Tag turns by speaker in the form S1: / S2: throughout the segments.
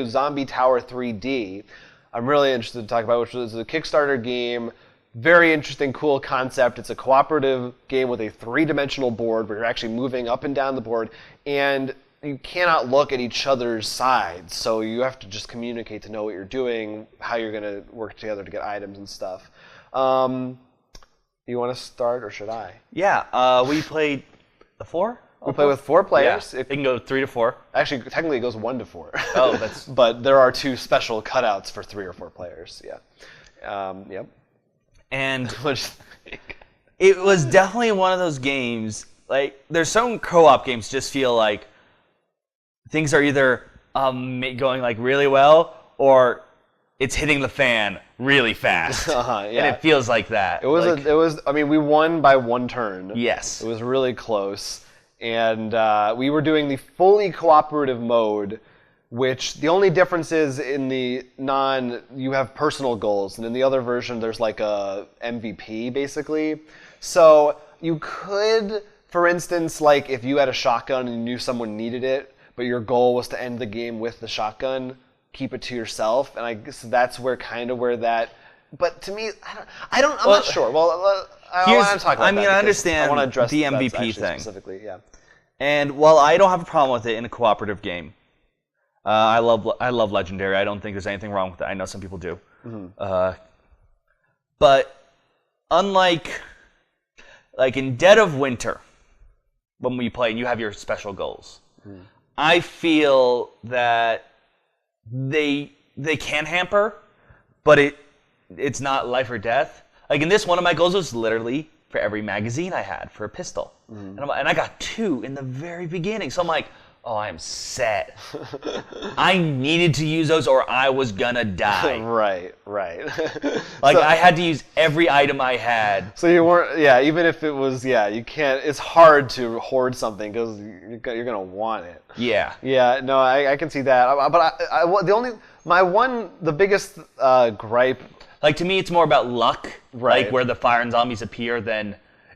S1: Zombie Tower 3D. I'm really interested to talk about, which is a Kickstarter game. Very interesting, cool concept. It's a cooperative game with a 3-dimensional board where you're actually moving up and down the board, and you cannot look at each other's sides, so you have to just communicate to know what you're doing, how you're going to work together to get items and stuff. You want to start, or should I?
S2: Yeah, we played the 4?
S1: We play with 4 players.
S2: Yeah. It can go 3 to 4.
S1: Actually, technically it goes 1 to 4.
S2: Oh, that's...
S1: But there are 2 special cutouts for 3 or 4 players, yeah. Yep.
S2: And it was definitely one of those games, like, there's some co-op games just feel like things are either going like really well, or it's hitting the fan really fast.
S1: Yeah.
S2: And it feels like that.
S1: It was. I mean, we won by 1 turn.
S2: Yes.
S1: It was really close, and we were doing the fully cooperative mode, which the only difference is in the you have personal goals, and in the other version there's like a MVP basically. So you could, for instance, like if you had a shotgun and you knew someone needed it, but your goal was to end the game with the shotgun, keep it to yourself, and I guess that's where that. But to me, I'm not sure. Well, I want to talk about that.
S2: I understand
S1: I want to address
S2: the
S1: that
S2: MVP thing
S1: specifically. Yeah.
S2: And while I don't have a problem with it in a cooperative game, I love Legendary. I don't think there's anything wrong with it. I know some people do. Mm-hmm. But unlike in Dead of Winter, when we play and you have your special goals, I feel that they can hamper, but it's not life or death. Like in this, one of my goals was literally for every magazine I had for a pistol, and I got 2 in the very beginning. So I'm like, oh, I'm set. I needed to use those or I was gonna die.
S1: Right.
S2: Like, I had to use every item I had.
S1: So you weren't, even if it was, you can't, it's hard to hoard something because you're gonna want it.
S2: Yeah.
S1: Yeah, no, I can see that. But the biggest gripe.
S2: Like, to me, it's more about luck,
S1: right?
S2: Like where the fire and zombies appear than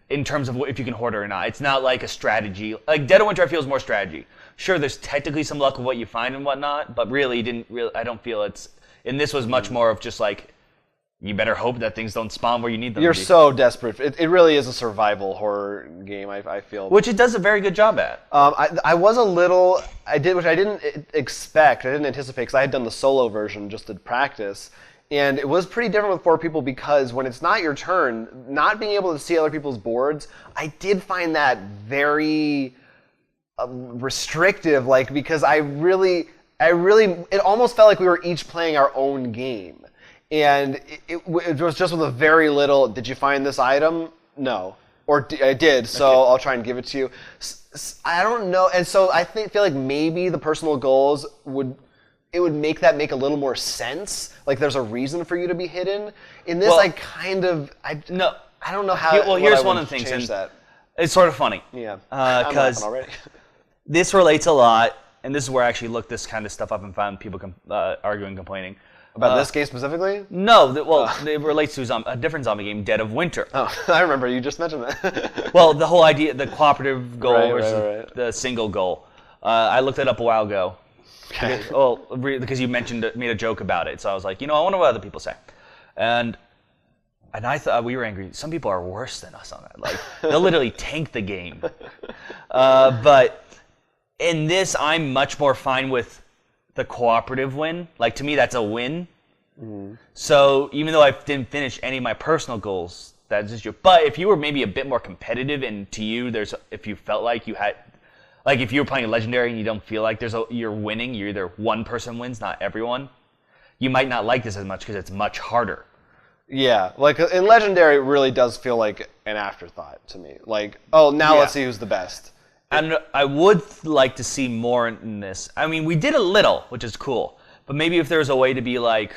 S2: in terms of if you can hoard it or not. It's not like a strategy. Like Dead of Winter, I feel is more strategy. Sure, there's technically some luck with what you find and whatnot, but really, I don't feel it's. And this was much more of just like, you better hope that things don't spawn where you need them.
S1: You're so desperate. It really is a survival horror game, I feel.
S2: Which it does a very good job at.
S1: I was a little. Which I didn't expect. I didn't anticipate because I had done the solo version just to practice. And it was pretty different with 4 people because when it's not your turn, not being able to see other people's boards, I did find that very restrictive. Like, because I really, it almost felt like we were each playing our own game. And it was just with a very little, did you find this item? No. Or I did, so okay. I'll try and give it to you. I don't know. And so I feel like maybe the personal goals would make a little more sense. Like there's a reason for you to be hidden. In this, I don't know how.
S2: Well, here's one of the things.
S1: Change that.
S2: It's sort of funny.
S1: Yeah.
S2: Because this relates a lot, and this is where I actually looked this kind of stuff up and found people arguing, complaining.
S1: About this game specifically?
S2: No, it relates to a different zombie game, Dead of Winter.
S1: Oh, I remember. You just mentioned that.
S2: Well, the whole idea, the cooperative goal versus the single goal. I looked it up a while ago.
S1: Okay.
S2: Because you made a joke about it, so I was like, I wonder what other people say. And I thought we were angry. Some people are worse than us on that. Like, they'll literally tank the game. But in this, I'm much more fine with the cooperative win. Like, to me, that's a win. Mm-hmm. So even though I didn't finish any of my personal goals, that's just your. But if you were maybe a bit more competitive, and to you, if you felt like you had, like if you were playing a Legendary and you don't feel like you're winning, you're either one person wins, not everyone. You might not like this as much because it's much harder.
S1: Yeah, like in Legendary, it really does feel like an afterthought to me. Like, let's see who's the best.
S2: And I would like to see more in this. I mean, we did a little, which is cool. But maybe if there was a way to be like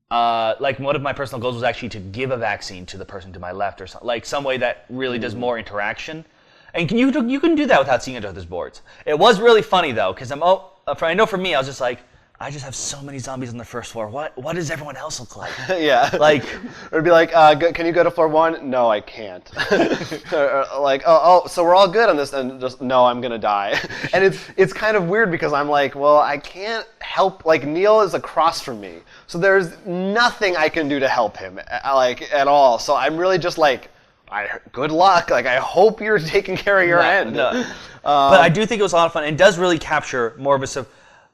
S2: one of my personal goals was actually to give a vaccine to the person to my left or something. Like some way that really does more interaction. And you can do that without seeing each other's boards. It was really funny though, because I know for me, I was just like, I just have so many zombies on the first floor. What does everyone else look like?
S1: Yeah.
S2: Like,
S1: or it'd be like, can you go to floor 1? No, I can't. Or like, so we're all good on this, and just no, I'm gonna die. And it's kind of weird because I'm like, well, I can't help. Like Neil is across from me, so there's nothing I can do to help him, like at all. So I'm really just like, good luck. Like I hope you're taking care of your end.
S2: No. But I do think it was a lot of fun. It does really capture more of a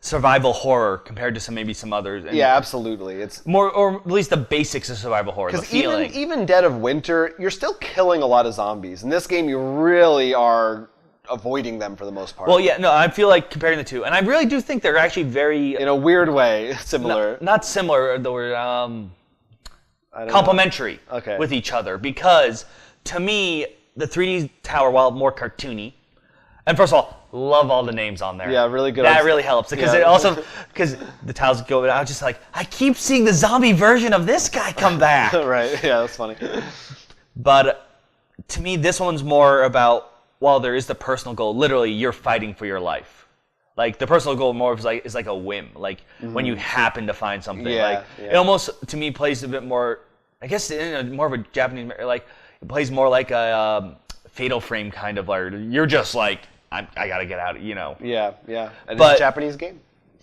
S2: survival horror compared to maybe some others. And
S1: yeah, absolutely. It's
S2: more, or at least the basics of survival horror. The
S1: because
S2: feeling.
S1: even Dead of Winter, you're still killing a lot of zombies. In this game, you really are avoiding them for the most part.
S2: Well, yeah, no, I feel like comparing the two, and I really do think they're actually very
S1: in a weird way, similar.
S2: not similar. They were complementary with each other because to me, the 3D tower, while more cartoony, and first of all, love all the names on there.
S1: Yeah, really good.
S2: That really helps because it also because the tiles go. I was just like, I keep seeing the zombie version of this guy come back.
S1: Right. Yeah, that's funny.
S2: But to me, this one's more about while there is the personal goal. Literally, you're fighting for your life. Like the personal goal more is like a whim. Like when you happen to find something. It almost to me plays a bit more. I guess more of a Japanese like it plays more like a Fatal Frame kind of like you're just like. I gotta get out,
S1: Yeah. And it's a Japanese game.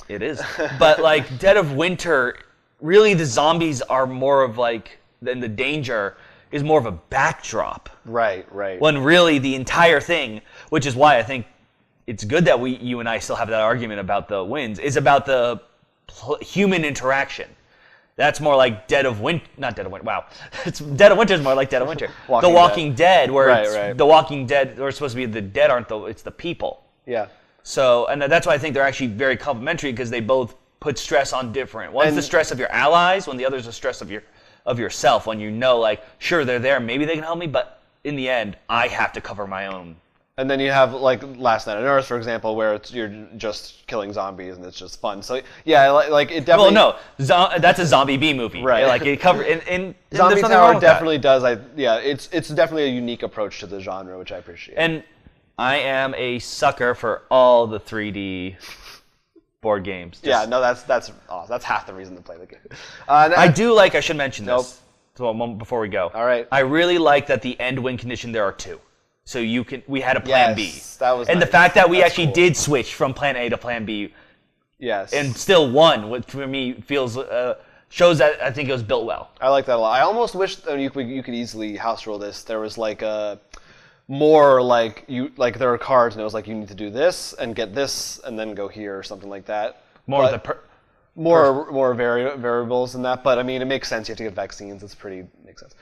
S2: It is. But like Dead of Winter, really the zombies are more of like, then the danger is more of a backdrop.
S1: Right.
S2: When really the entire thing, which is why I think it's good that you and I still have that argument about the wins, is about the human interaction. That's more like Dead of Winter, not Dead of Winter, wow. Dead of Winter is more like Dead of Winter. The Walking Dead, where The Walking Dead, or it's supposed to be the dead it's the people.
S1: Yeah.
S2: So, and that's why I think they're actually very complementary because they both put stress on different. One's the stress of your allies, when the other's the stress of yourself, when you know, like, sure, they're there, maybe they can help me, but in the end, I have to cover my own.
S1: And then you have like Last Night on Earth, for example, where you're just killing zombies and it's just fun. So yeah, like it definitely.
S2: Well, no, that's a zombie B movie,
S1: right?
S2: Like it covered in
S1: Zombie Tower definitely does. It's definitely a unique approach to the genre, which I appreciate.
S2: And I am a sucker for all the 3D board games.
S1: That's awesome. That's half the reason to play the game.
S2: I should mention this. So a moment before we go.
S1: All right.
S2: I really like that the end win condition there are 2. So we had a plan B.
S1: That was
S2: and
S1: nice.
S2: The fact that we
S1: That's
S2: actually
S1: cool.
S2: did switch from plan A to plan B.
S1: Yes.
S2: And still won, which for me feels shows that I think it was built well.
S1: I like that a lot. I almost wish that you could easily house rule this. There was like a more like there are cards and it was like you need to do this and get this and then go here or something like that.
S2: More
S1: variables than that, but I mean it makes sense. You have to get vaccines. Makes sense.